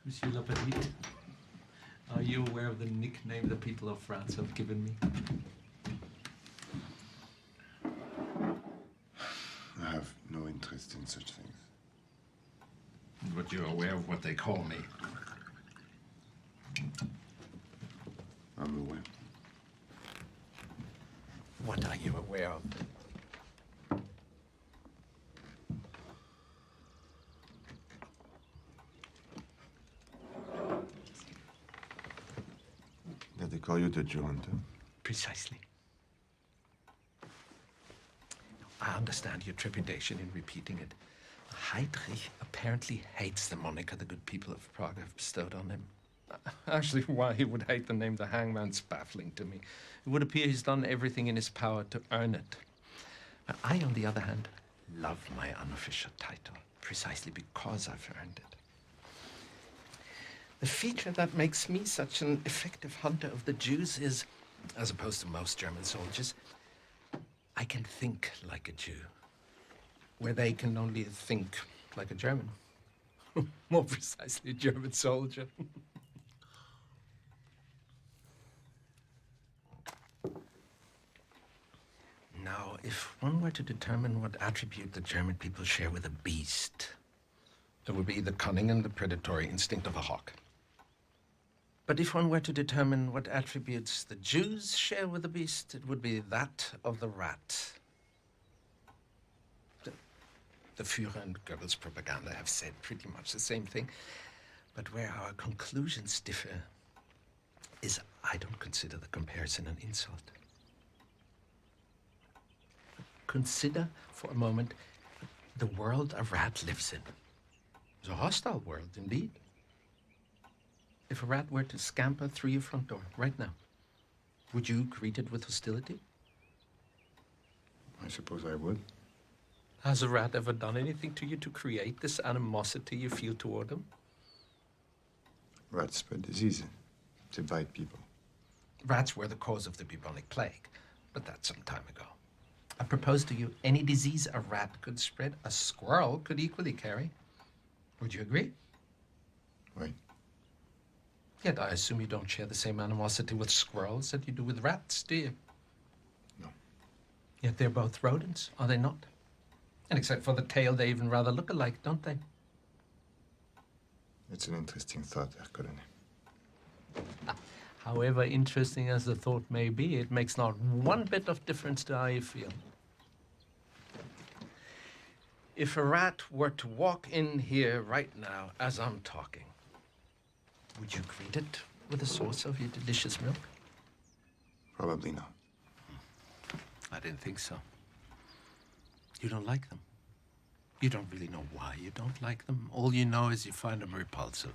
Monsieur Lapetite, are you aware of the nickname the people of France have given me? I have no interest in such things. But you're aware of what they call me. I'm aware. What are you aware of? That they call you the Jew hunter? Precisely. I understand your trepidation in repeating it. Heydrich apparently hates the moniker the good people of Prague have bestowed on him. Actually, why he would hate the name the hangman's baffling to me. It would appear he's done everything in his power to earn it. But I, on the other hand, love my unofficial title, precisely because I've earned it. The feature that makes me such an effective hunter of the Jews is, as opposed to most German soldiers, I can think like a Jew, where they can only think like a German. More precisely, a German soldier. Now, if one were to determine what attribute the German people share with a beast, it would be the cunning and the predatory instinct of a hawk. But if one were to determine what attributes the Jews share with the beast, it would be that of the rat. The Führer and Goebbels' propaganda have said pretty much the same thing, but where our conclusions differ is I don't consider the comparison an insult. Consider for a moment the world a rat lives in. It's a hostile world, indeed. If a rat were to scamper through your front door right now, would you greet it with hostility? I suppose I would. Has a rat ever done anything to you to create this animosity you feel toward him? Rats spread disease. They bite people. Rats were the cause of the bubonic plague, but that's some time ago. I propose to you, any disease a rat could spread, a squirrel could equally carry. Would you agree? Right. Yet I assume you don't share the same animosity with squirrels that you do with rats, do you? No. Yet they're both rodents, are they not? And except for the tail, they even rather look alike, don't they? It's an interesting thought, Herr Colonel. However interesting as the thought may be, it makes not one bit of difference to how you feel. If a rat were to walk in here right now as I'm talking, would you greet it with a source of your delicious milk? Probably not. I didn't think so. You don't like them. You don't really know why you don't like them. All you know is you find them repulsive.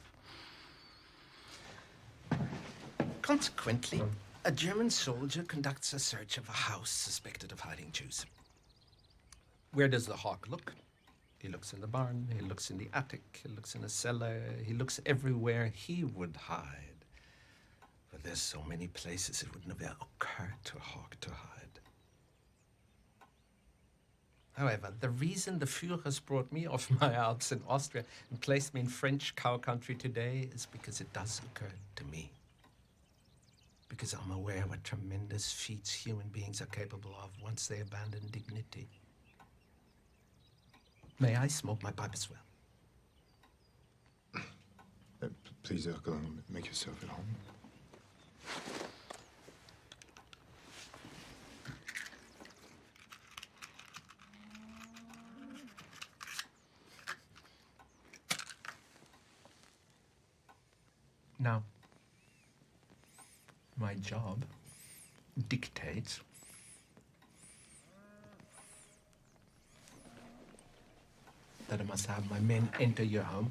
Consequently, a German soldier conducts a search of a house suspected of hiding Jews. Where does the hawk look? He looks in the barn, he looks in the attic, he looks in the cellar, he looks everywhere he would hide. But there's so many places it would never occur to a hawk to hide. However, the reason the Führers brought me off my Alps in Austria and placed me in French cow country today is because it does occur to me. Because I'm aware what tremendous feats human beings are capable of once they abandon dignity. May I smoke my pipe as well? Please, Herr Colonel, make yourself at home. Now, my job dictates that I must have my men enter your home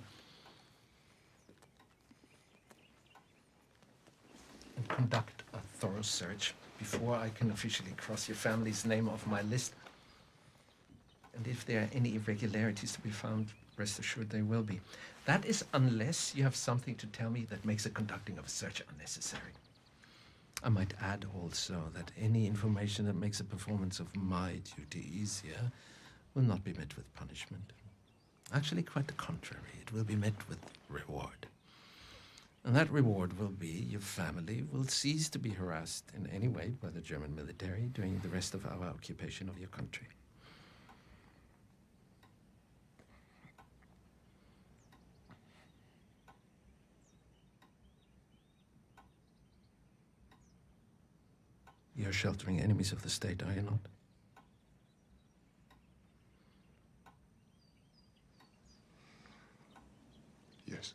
and conduct a thorough search before I can officially cross your family's name off my list. And if there are any irregularities to be found, rest assured there will be. That is unless you have something to tell me that makes the conducting of a search unnecessary. I might add also that any information that makes the performance of my duty easier will not be met with punishment. Actually, quite the contrary. It will be met with reward. And that reward will be your family will cease to be harassed in any way by the German military during the rest of our occupation of your country. You're sheltering enemies of the state, are you not? Yes.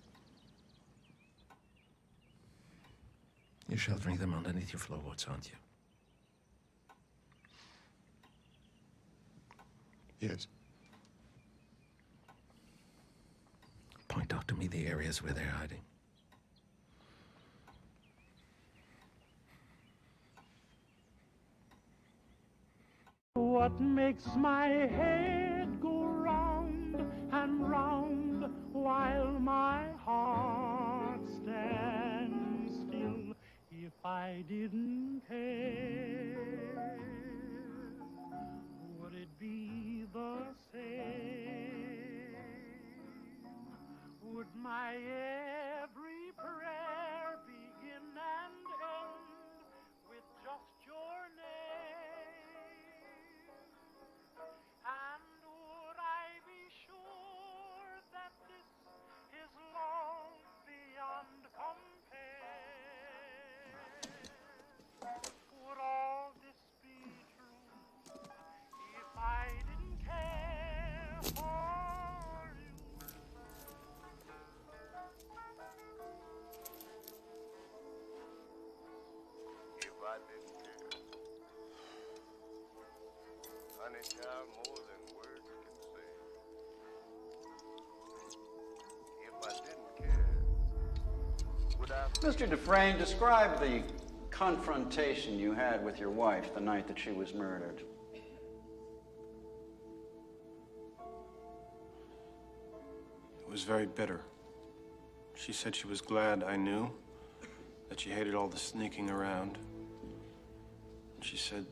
You're sheltering them underneath your floorboards, aren't you? Yes. Point out to me the areas where they're hiding. What makes my head go round and round while my heart stands still? If I didn't care, would it be the same? Would my every prayer begin and end with just your name? And would I be sure that this is love beyond compare? Would all this be true if I didn't care for you? If I didn't care, honey child, more than words can say. If I didn't care, would I... Mr. Dufresne, describe the confrontation you had with your wife the night that she was murdered. It was very bitter. She said she was glad I knew, that she hated all the sneaking around. And she said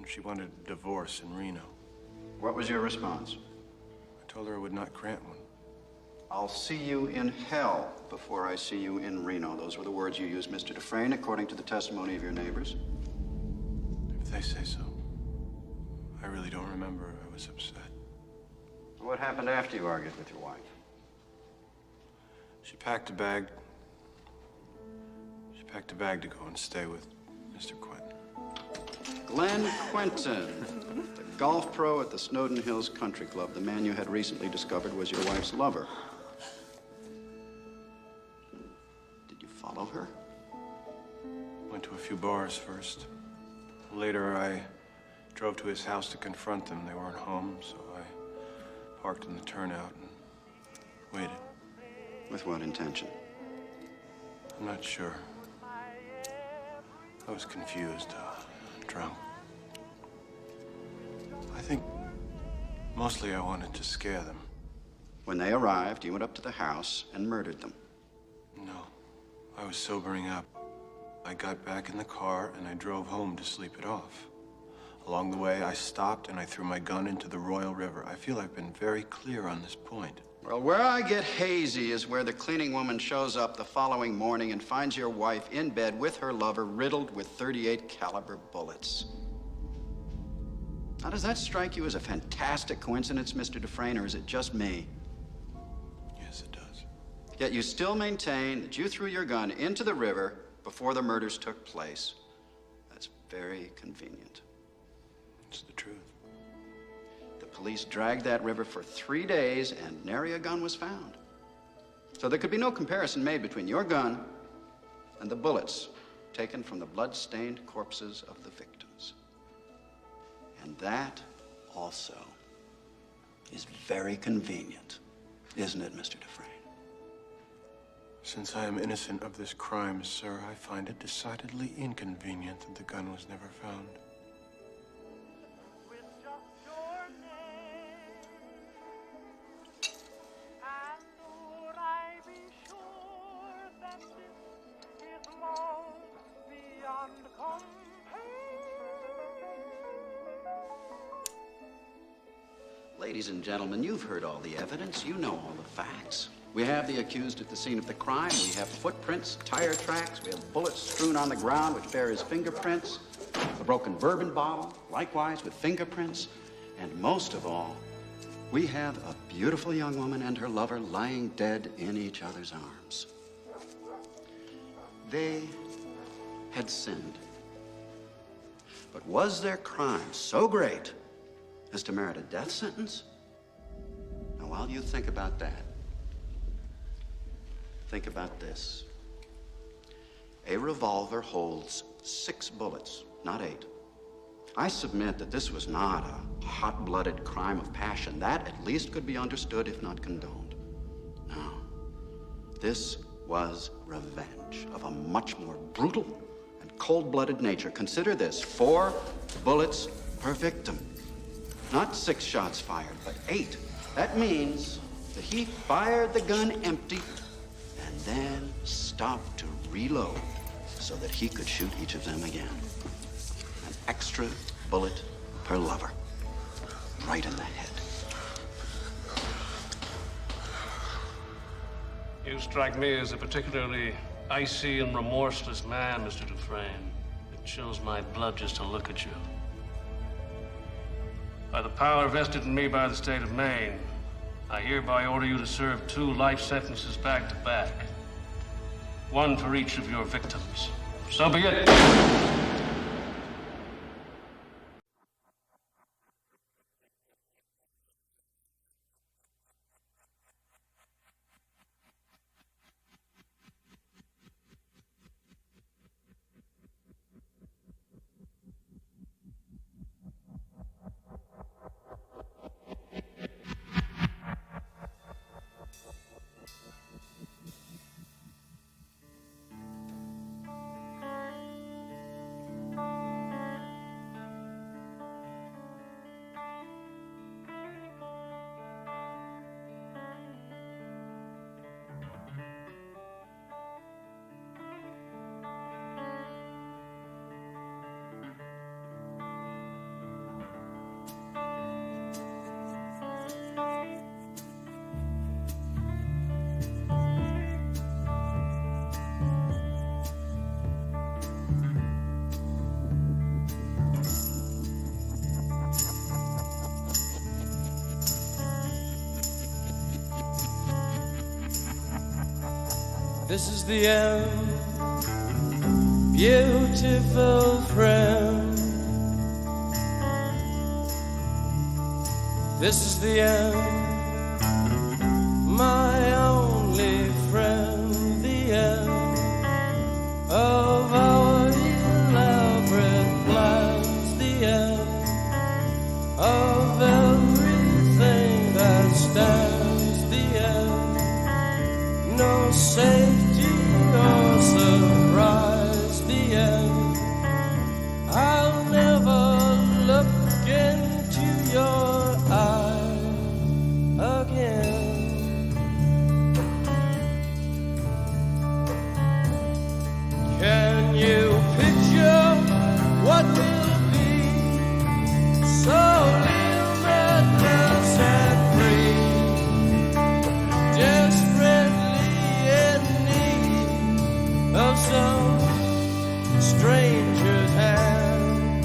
she wanted a divorce in Reno. What was your response? I told her I would not grant one. I'll see you in hell before I see you in Reno. Those were the words you used, Mr. Dufresne, according to the testimony of your neighbors. If they say so. I really don't remember. I was upset. What happened after you argued with your wife? She packed a bag. She packed a bag to go and stay with Mr. Quentin. Glenn Quentin, the golf pro at the Snowden Hills Country Club, the man you had recently discovered was your wife's lover. Did you follow her? Went to a few bars first. Later, I drove to his house to confront them. They weren't home, so I parked in the turnout and waited. With what intention? I'm not sure. I was confused, drunk. I think mostly I wanted to scare them. When they arrived, you went up to the house and murdered them. No, I was sobering up. I got back in the car and I drove home to sleep it off. Along the way, I stopped and I threw my gun into the Royal River. I feel I've been very clear on this point. Well, where I get hazy is where the cleaning woman shows up the following morning and finds your wife in bed with her lover riddled with .38 caliber bullets. Now, does that strike you as a fantastic coincidence, Mr. Dufresne, or is it just me? Yes, it does. Yet you still maintain that you threw your gun into the river before the murders took place. That's very convenient. It's the truth. The police dragged that river for 3 days and nary a gun was found. So there could be no comparison made between your gun and the bullets taken from the blood-stained corpses of the victims. And that also is very convenient, isn't it, Mr. Dufresne? Since I am innocent of this crime, sir, I find it decidedly inconvenient that the gun was never found. With just your name, and would I be sure that this is love beyond compare? Ladies and gentlemen, you've heard all the evidence. You know all the facts. We have the accused at the scene of the crime. We have footprints, tire tracks. We have bullets strewn on the ground which bear his fingerprints. A broken bourbon bottle, likewise with fingerprints. And most of all, we have a beautiful young woman and her lover lying dead in each other's arms. They had sinned. But was their crime so great as to merit a death sentence? Now, while you think about that, think about this. A revolver holds 6 bullets, not 8. I submit that this was not a hot-blooded crime of passion. That at least could be understood, if not condoned. No. This was revenge of a much more brutal and cold-blooded nature. Consider this: 4 bullets per victim. Not 6 shots fired, but 8. That means that he fired the gun empty and then stopped to reload so that he could shoot each of them again. An extra bullet per lover. Right in the head. You strike me as a particularly icy and remorseless man, Mr. Dufresne. It chills my blood just to look at you. By the power vested in me by the state of Maine, I hereby order you to serve 2 life sentences back to back. 1 for each of your victims. So be it. This is the end, beautiful friend. This is the end, my only friend. The end of our elaborate plans. The end of everything that stands. The end, no safety or surprise. The end, I'll never look into your eyes again. Can you picture what will be? So limitless and free, desperately in need of some stranger's hand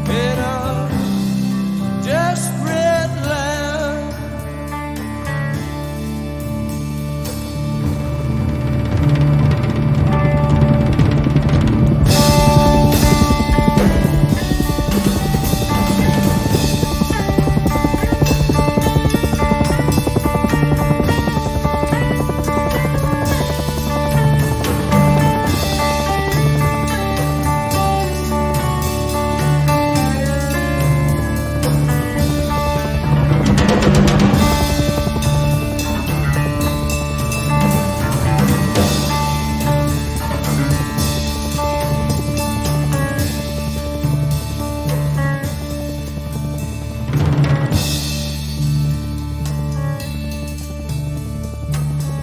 in a desperate land.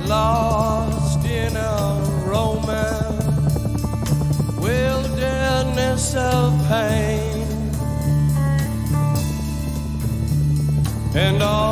Lost in a romance, wilderness of pain, and all